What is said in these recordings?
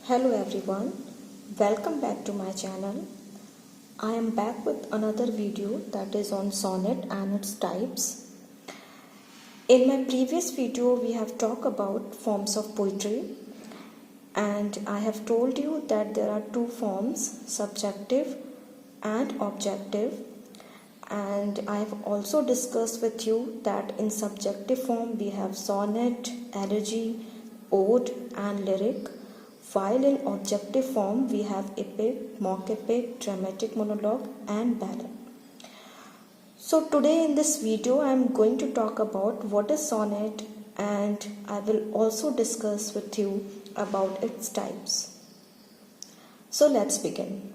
Hello everyone, welcome back to my channel. I am back with another video that is on sonnet and its types. In my previous video we have talked about forms of poetry and I have told you that there are two forms, subjective and objective, and I have also discussed with you that in subjective form we have sonnet, elegy, ode and lyric, while in objective form we have epic, mock epic, dramatic monologue and ballad. So today in this video I am going to talk about what is sonnet, and I will also discuss with you about its types. So let's begin.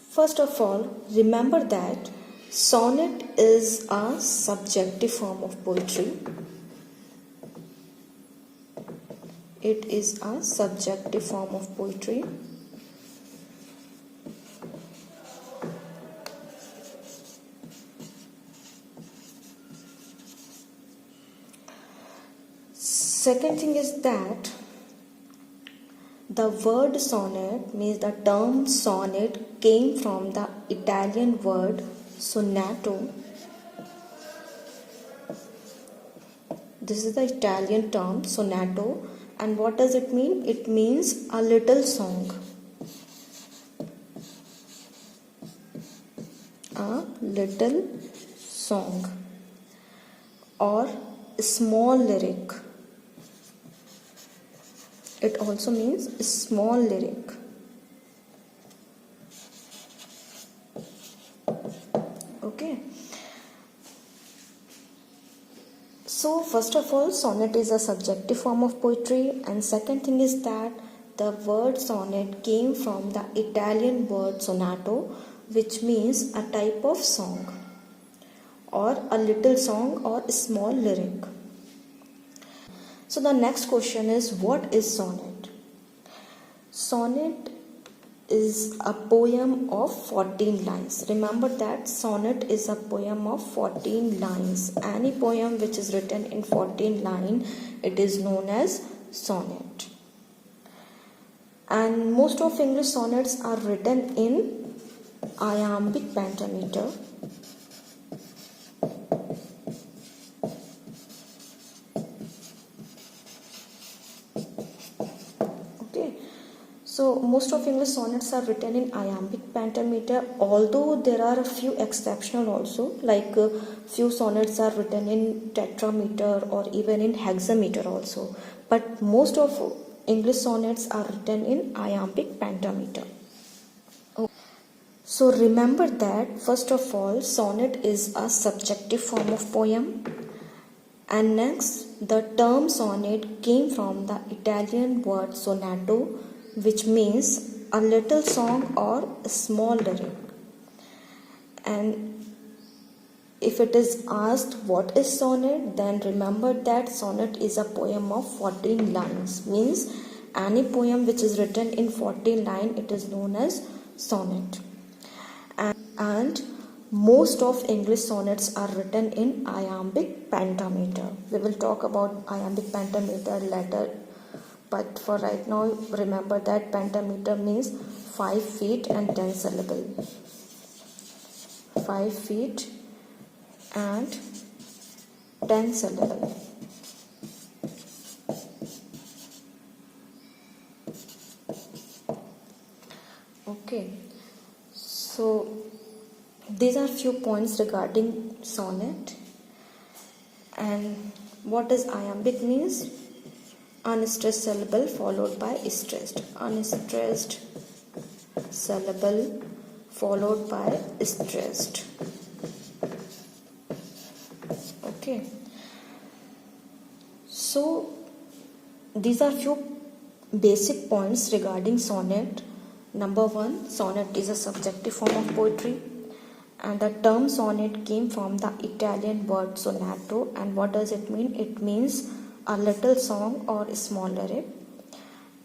First of all, remember that sonnet is a subjective form of poetry. It is a subjective form of poetry. Second thing is that the word sonnet means the term sonnet came from the Italian word sonato. This is the Italian term sonato, and what does it mean? It means a little song. A little song or small lyric. It also means small lyric. Okay. So first of all, sonnet is a subjective form of poetry, and second thing is that the word sonnet came from the Italian word sonato, which means a type of song or a little song or a small lyric. So the next question is, what is sonnet? Sonnet is a poem of 14 lines. Remember that sonnet is a poem of 14 lines. Any poem which is written in 14 lines, it is known as sonnet. And most of English sonnets are written in iambic pentameter. So most of English sonnets are written in iambic pentameter, although there are a few exceptional also, like few sonnets are written in tetrameter or even in hexameter also. But most of English sonnets are written in iambic pentameter. So remember that first of all, sonnet is a subjective form of poem. And next, the term sonnet came from the Italian word sonato, which means a little song or a small lyric. And if it is asked what is sonnet, then remember that sonnet is a poem of 14 lines. Means any poem which is written in 14 lines, it is known as sonnet. And most of English sonnets are written in iambic pentameter. We will talk about iambic pentameter later. But for right now, remember that pentameter means 5 feet and 10 syllables. 5 feet and 10 syllables. Okay. So these are few points regarding sonnet. And what does iambic means? Unstressed syllable followed by stressed. Unstressed syllable followed by stressed. Okay. So these are few basic points regarding sonnet. Number one, sonnet is a subjective form of poetry, and the term sonnet came from the Italian word sonato. And what does it mean? It means a little song or a small lyric.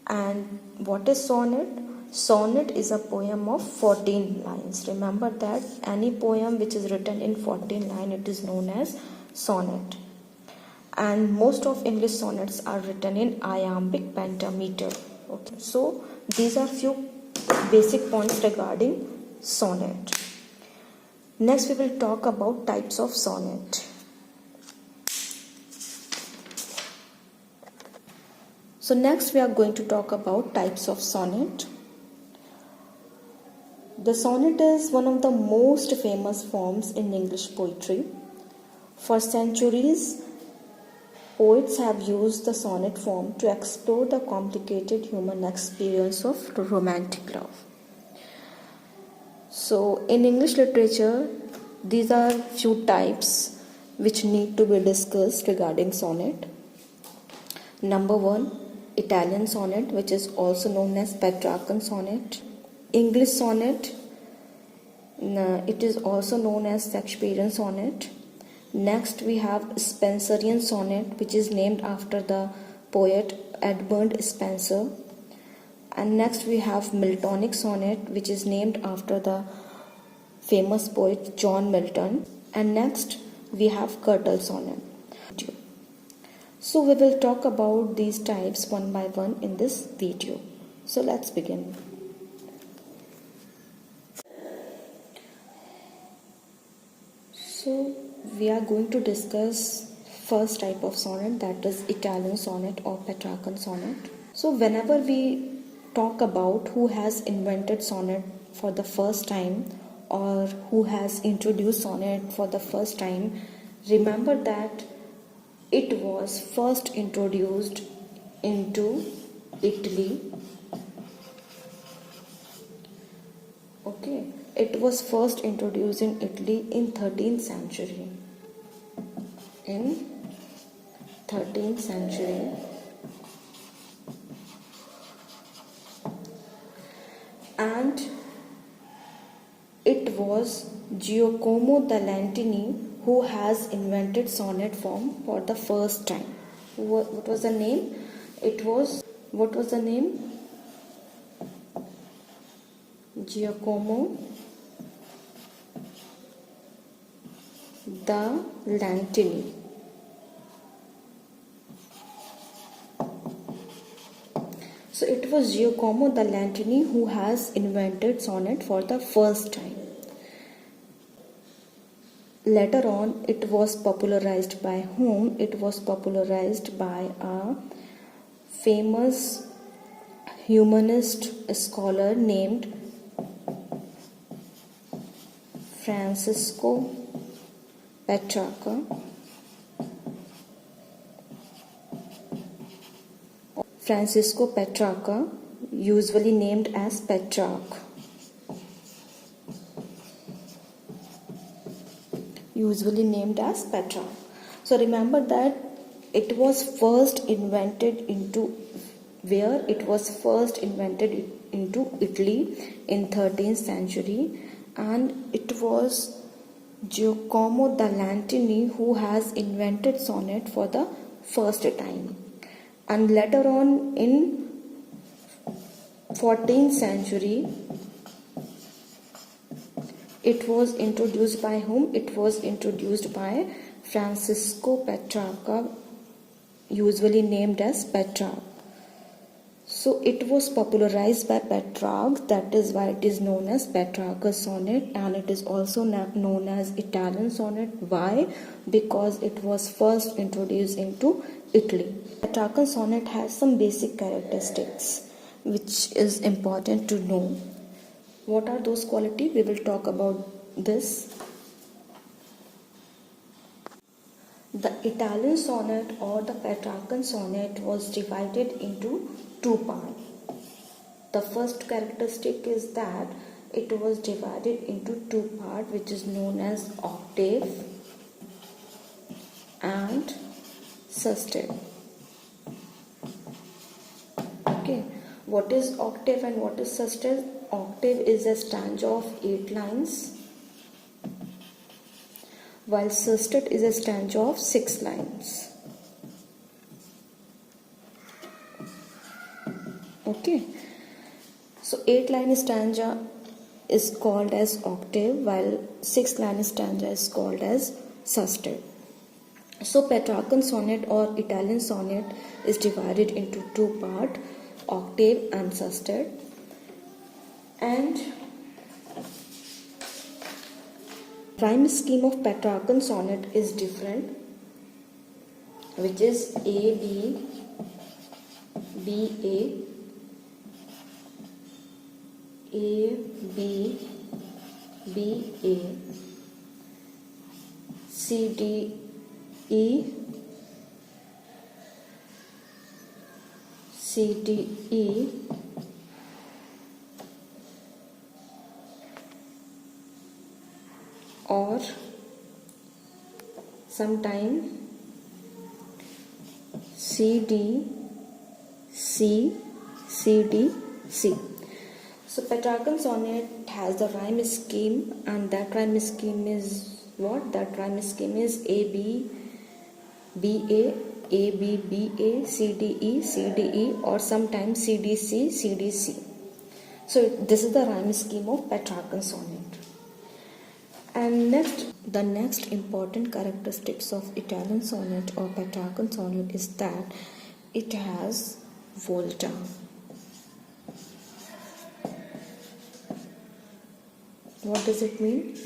And what is sonnet? Sonnet is a poem of 14 lines. Remember that any poem which is written in 14 lines, it is known as sonnet. And most of English sonnets are written in iambic pentameter. Okay, so these are few basic points regarding sonnet. Next we will talk about types of sonnet. So next we are going to talk about types of sonnet. The sonnet is one of the most famous forms in English poetry. For centuries, poets have used the sonnet form to explore the complicated human experience of romantic love. So in English literature, these are few types which need to be discussed regarding sonnet. Number 1, Italian sonnet, which is also known as Petrarchan sonnet. English sonnet, it is also known as Shakespearean sonnet. Next we have Spenserian sonnet, which is named after the poet Edmund Spenser. And next we have Miltonic sonnet, which is named after the famous poet John Milton. And next we have Curtal sonnet. So we will talk about these types one by one in this video. So let's begin. So we are going to discuss first type of sonnet, that is Italian sonnet or Petrarchan sonnet. So whenever we talk about who has invented sonnet for the first time or who has introduced sonnet for the first time, remember that it was first introduced into Italy. Okay, it was first introduced in Italy in 13th century. In 13th century. And it was Giacomo da Lentini who has invented sonnet form for the first time. What was the name? What was the name? Giacomo da Lentini. So it was Giacomo da Lentini who has invented sonnet for the first time. Later on, it was popularized by whom? It was popularized by a famous humanist scholar named Francisco Petrarca. Francisco Petrarca, usually named as Petrarch. Usually named as Petrarch. So remember that it was first invented into where? It was first invented into Italy in 13th century, and it was Giacomo da Lentini who has invented sonnet for the first time. And later on in 14th century, it was introduced by whom? It was introduced by Francisco Petrarca, usually named as Petrarch. So it was popularized by Petrarch, that is why it is known as Petrarca's sonnet, and it is also known as Italian sonnet. Why? Because it was first introduced into Italy. Petrarchan sonnet has some basic characteristics which is important to know. What are those qualities? We will talk about this. The Italian sonnet or the Petrarchan sonnet was divided into two parts. The first characteristic is that it was divided into two parts, which is known as octave and sestet. Okay, what is octave and what is sestet? Octave is a stanza of 8 lines, while sestet is a stanza of 6 lines. Okay, so 8-line stanza is called as octave, while 6-line stanza is called as sestet. So Petrarchan sonnet or Italian sonnet is divided into two parts, octave and susted, and rhyme scheme of Petrarchan sonnet is different, which is A B B A B B A C D E C D E or sometime C D C C D C. So Petrarchan sonnet has the rhyme scheme, and that rhyme scheme is what? That rhyme scheme is A B B A B B A C D E C D E or sometimes C D C C D C. So this is the rhyme scheme of Petrarchan sonnet. And the next important characteristics of Italian sonnet or Petrarchan sonnet is that it has volta. What does it mean?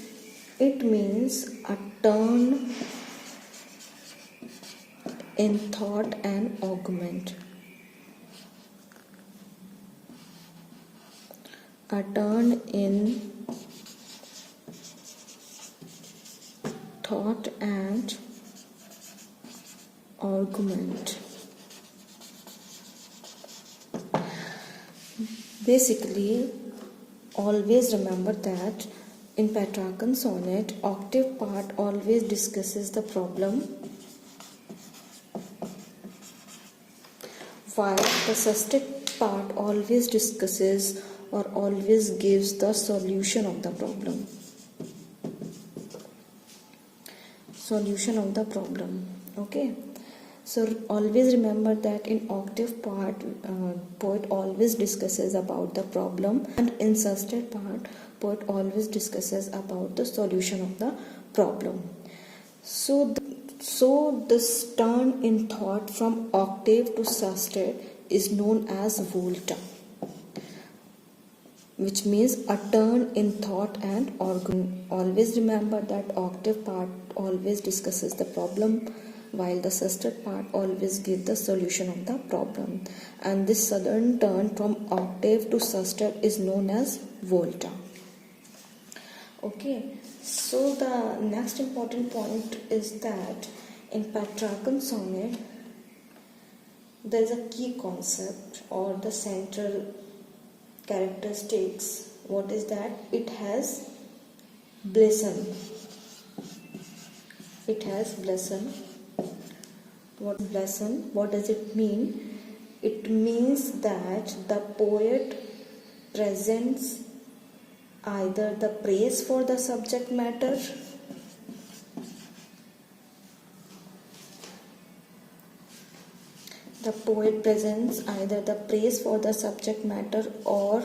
It means a turn in thought and augment. A turn in thought and argument. Basically, always remember that in Petrarchan sonnet, octave part always discusses the problem, while the susted part always discusses or always gives the solution of the problem. Solution of the problem. Okay. So always remember that in octave part, poet always discusses about the problem, and in susted part, poet always discusses about the solution of the problem. So this turn in thought from octave to susted is known as volta, which means a turn in thought and organ. Always remember that octave part always discusses the problem, while the susted part always gives the solution of the problem. And this sudden turn from octave to susted is known as volta. Okay, so the next important point is that in Petrarchan sonnet, there is a key concept or the central characteristics. What is that? It has blesen. It has blesen. What blesen? What does it mean? It means that the poet presents either the praise for the subject matter or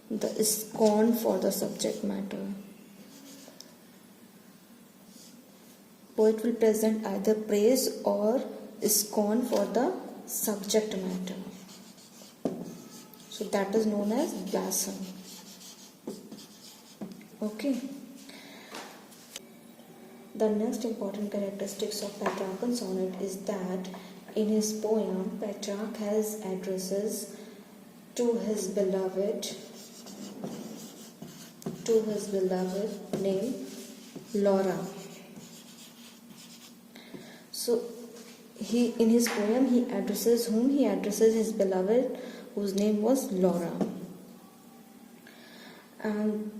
the scorn for the subject matter. Poet will present either praise or scorn for the subject matter. So that is known as blesen. Okay. The next important characteristics of Petrarchan sonnet is that in his poem, Petrarch has addresses to his beloved named Laura. So in his poem he addresses whom? He addresses his beloved whose name was Laura. And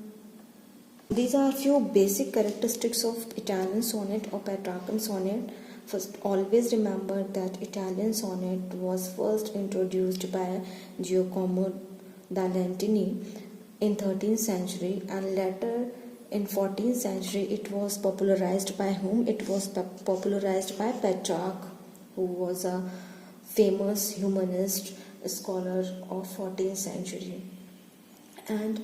these are a few basic characteristics of Italian sonnet or Petrarchan sonnet. First, always remember that Italian sonnet was first introduced by Giacomo da Lentini in 13th century, and later in 14th century it was popularized by whom? It was popularized by Petrarch, who was a famous humanist scholar of 14th century. And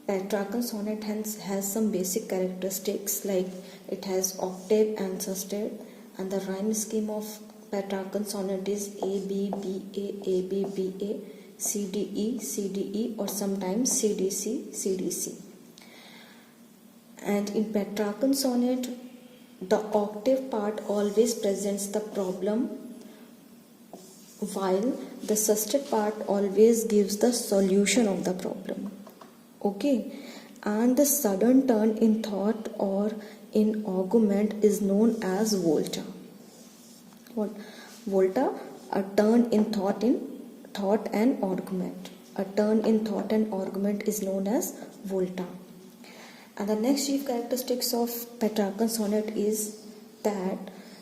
Petrarchan sonnet has some basic characteristics, like it has octave and susted, and the rhyme scheme of Petrarchan sonnet is A B B A A B B A CDE, CDE, or sometimes CDC, CDC. And in Petrarchan sonnet, the octave part always presents the problem, while the sustain part always gives the solution of the problem. Okay, and the sudden turn in thought or in argument is known as volta. What? Volta, a turn in thought and argument. A turn in thought and argument is known as volta. And the next chief characteristics of Petrarchan sonnet is that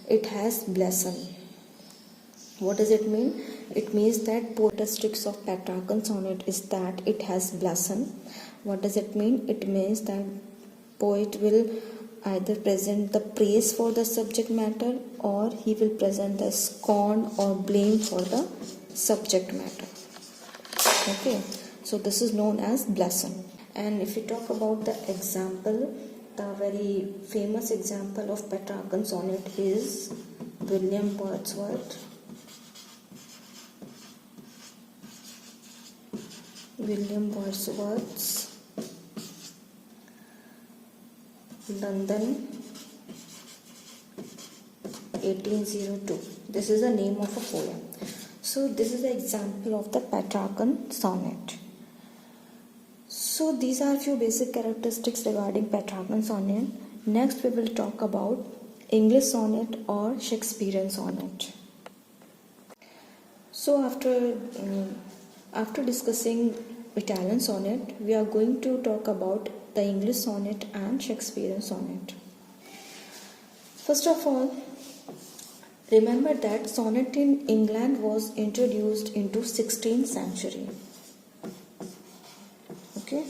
it has blazon. What does it mean? It means that characteristics of Petrarchan sonnet is that it has blazon. What does it mean? It means that poet will either present the praise for the subject matter, or he will present the scorn or blame for the subject matter. Okay, so this is known as blazon. And if we talk about the example, the very famous example of Petrarchan sonnet is William Wordsworth. William Wordsworth's London 1802. This is the name of a poem. So this is the example of the Petrarchan sonnet. So these are few basic characteristics regarding Petrarchan sonnet. Next we will talk about English sonnet or Shakespearean sonnet. So after discussing Italian sonnet, we are going to talk about the English sonnet and Shakespearean sonnet. First of all, remember that sonnet in England was introduced into 16th century. Okay,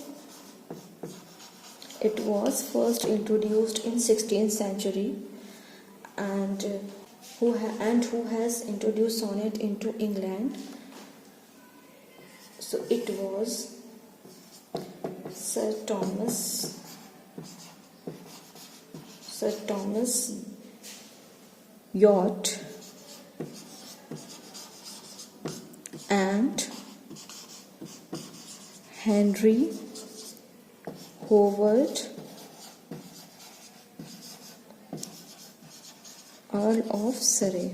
it was first introduced in 16th century, and who has introduced sonnet into England? So it was Sir Thomas Yorke and Henry Howard, Earl of Surrey.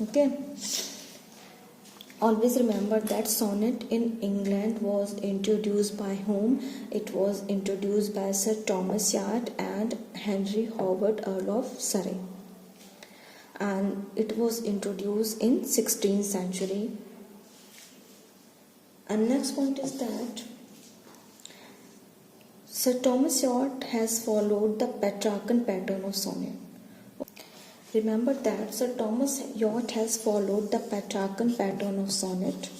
Okay. Always remember that sonnet in England was introduced by whom? It was introduced by Sir Thomas Yorke and Henry Howard, Earl of Surrey. And it was introduced in 16th century. And next point is that Sir Thomas Yorke has followed the Petrarchan pattern of sonnet. Remember that Sir Thomas Yorke has followed the Petrarchan pattern of sonnet,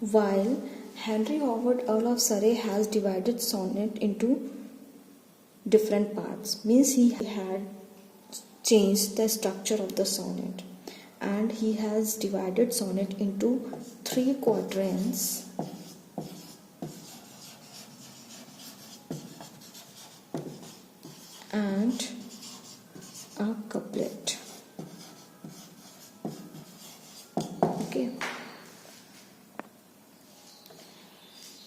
while Henry Howard, Earl of Surrey, has divided sonnet into different parts. Means he had changed the structure of the sonnet, and he has divided sonnet into 3 quatrains and a couplet. Okay,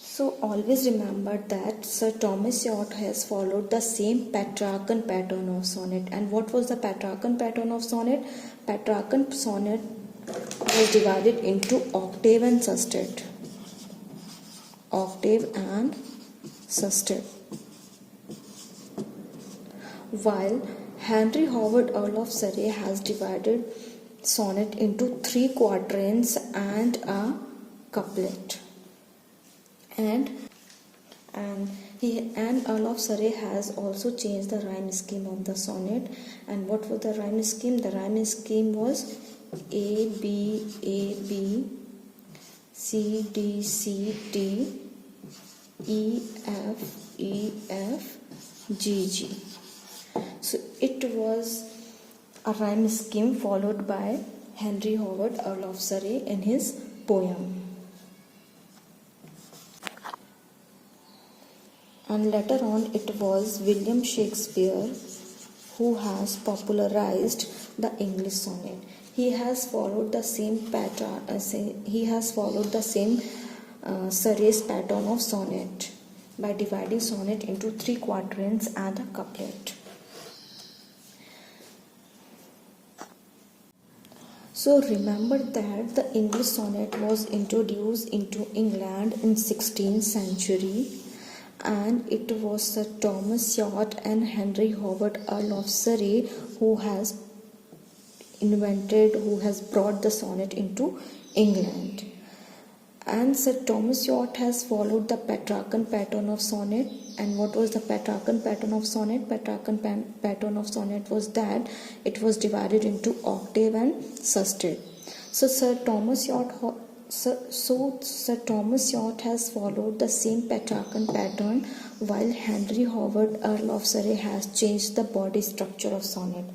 so always remember that Sir Thomas Yorke has followed the same Petrarchan pattern of sonnet. And what was the Petrarchan pattern of sonnet? Petrarchan sonnet was divided into octave and sustain. Octave and sustain. While Henry Howard, Earl of Surrey, has divided sonnet into 3 quatrains and a couplet. And Earl of Surrey has also changed the rhyme scheme of the sonnet. And what was the rhyme scheme? The rhyme scheme was A B A B, C D C D, E F G G. So it was a rhyme scheme followed by Henry Howard, Earl of Surrey, in his poem. And later on it was William Shakespeare who has popularized the English sonnet. He has followed the same pattern. Surrey's pattern of sonnet by dividing sonnet into 3 quatrains and a couplet. So remember that the English sonnet was introduced into England in 16th century, and it was Sir Thomas Short and Henry Howard, Earl of Surrey, who has brought the sonnet into England. And Sir Thomas Short has followed the Petrarchan pattern of sonnet. And what was the Petrarchan pattern of sonnet? Petrarchan pattern of sonnet was that it was divided into octave and sestet. So Sir Thomas Short has followed the same Petrarchan pattern, while Henry Howard, Earl of Surrey, has changed the body structure of sonnet.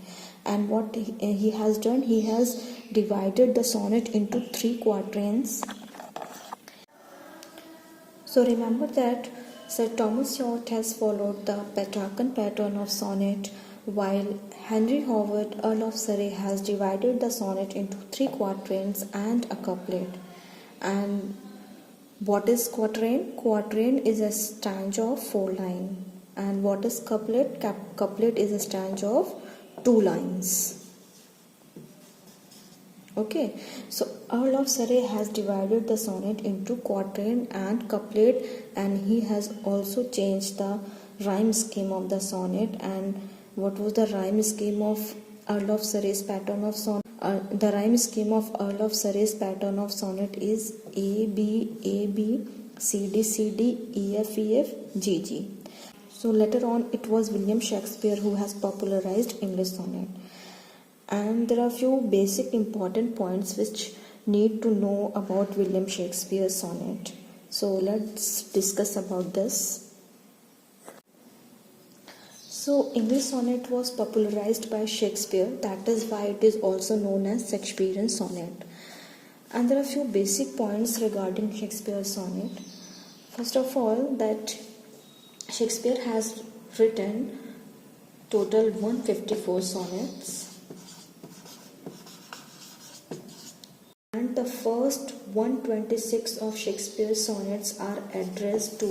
And what he has done, he has divided the sonnet into 3 quatrains. So remember that Sir Thomas Short has followed the Petrarchan pattern of sonnet, while Henry Howard, Earl of Surrey, has divided the sonnet into 3 quatrains and a couplet. And what is quatrain? Quatrain is a stanza of 4 lines. And what is couplet? Couplet is a stanza of 2 lines. Okay, so Earl of Surrey has divided the sonnet into quatrain and couplet, and he has also changed the rhyme scheme of the sonnet. And what was the rhyme scheme of Earl of Surrey's pattern of sonnet? The rhyme scheme of Earl of Surrey's pattern of sonnet is A B A B C D C D E F E F G G. So later on it was William Shakespeare who has popularized English sonnet. And there are few basic important points which need to know about William Shakespeare's sonnet. So let's discuss about this. So English sonnet was popularized by Shakespeare. That is why it is also known as Shakespearean sonnet. And there are few basic points regarding Shakespeare's sonnet. First of all, that Shakespeare has written total 154 sonnets. And the first 126 of Shakespeare's sonnets are addressed to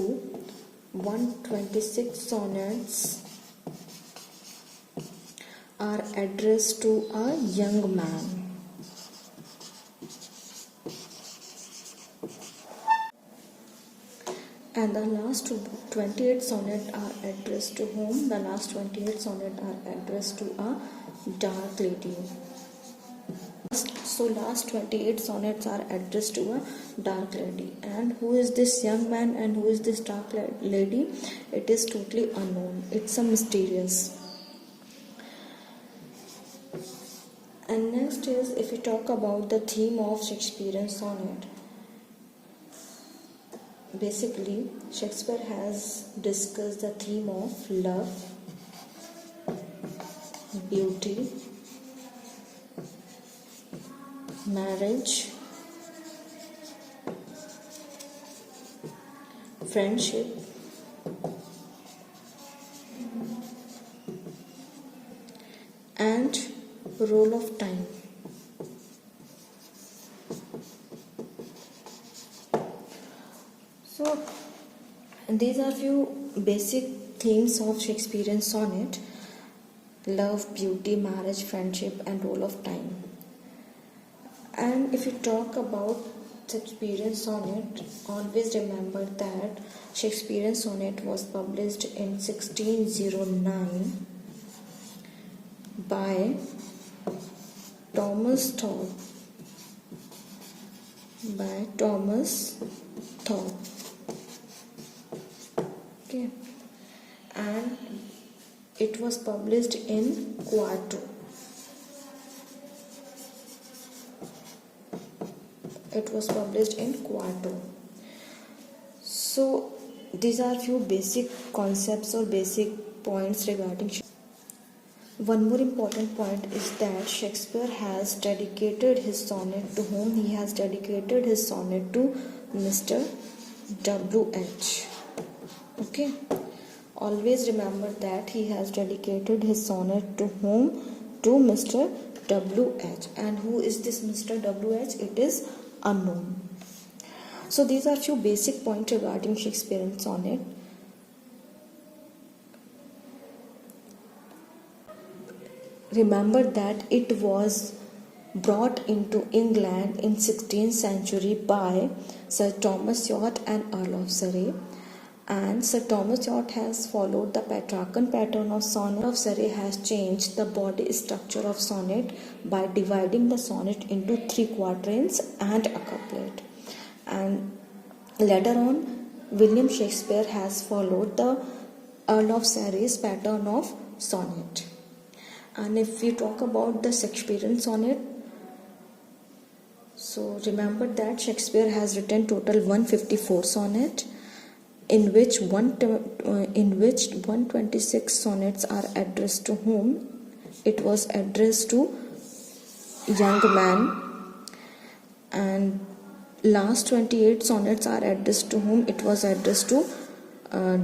126 sonnets are addressed to a young man. And the last 28 sonnets are addressed to whom? The last 28 sonnets are addressed to a dark lady. So last 28 sonnets are addressed to a dark lady. And who is this young man and who is this dark lady? It is totally unknown. It's a mysterious. And next is, if we talk about the theme of Shakespearean sonnet. Basically, Shakespeare has discussed the theme of love, beauty, marriage, friendship, and roll of time. So these are few basic themes of Shakespearean sonnet: love, beauty, marriage, friendship, and roll of time. And if you talk about Shakespearean sonnet, always remember that Shakespearean sonnet was published in 1609 by Thomas Thorpe. Okay, and it was published in quarto. So these are few basic concepts or basic points regarding Shakespeare. One more important point is that Shakespeare has dedicated his sonnet to whom? He has dedicated his sonnet to Mr. W.H. Okay. Always remember that he has dedicated his sonnet to whom? To Mr. W.H. And who is this Mr. W.H.? It is unknown. So these are few basic points regarding Shakespearean sonnet. Remember that it was brought into England in 16th century by Sir Thomas Yot and Earl of Surrey, and Sir Thomas Yot has followed the Petrarchan pattern of sonnet. Earl of Surrey has changed the body structure of sonnet by dividing the sonnet into 3 quatrains and a couplet, and later on William Shakespeare has followed the Earl of Surrey's pattern of sonnet. And if we talk about the Shakespearean sonnet, so remember that Shakespeare has written total 154 sonnet, in which 126 sonnets are addressed to whom? It was addressed to young man, and last 28 sonnets are addressed to whom? It was addressed to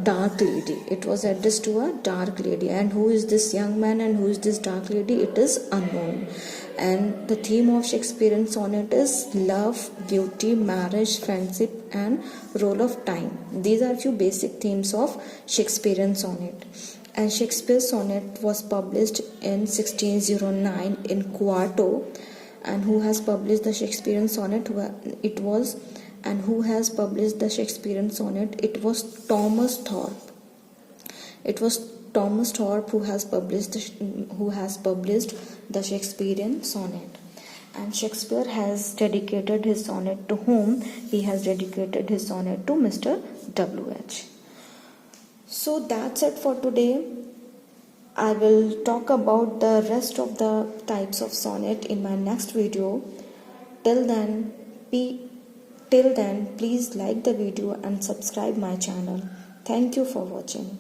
dark lady. It was addressed to a dark lady. And who is this young man and who is this dark lady? It is unknown. And the theme of Shakespearean sonnet is love, beauty, marriage, friendship, and roll of time. These are few basic themes of Shakespearean sonnet. And Shakespeare's sonnet was published in 1609 in quarto. And who has published the Shakespearean sonnet? It was Thomas Thorpe. It was Thomas Thorpe who has published the Shakespearean sonnet. And Shakespeare has dedicated his sonnet to whom? He has dedicated his sonnet to Mr. W.H. So that's it for today. I will talk about the rest of the types of sonnet in my next video. Till then, please like the video and subscribe my channel. Thank you for watching.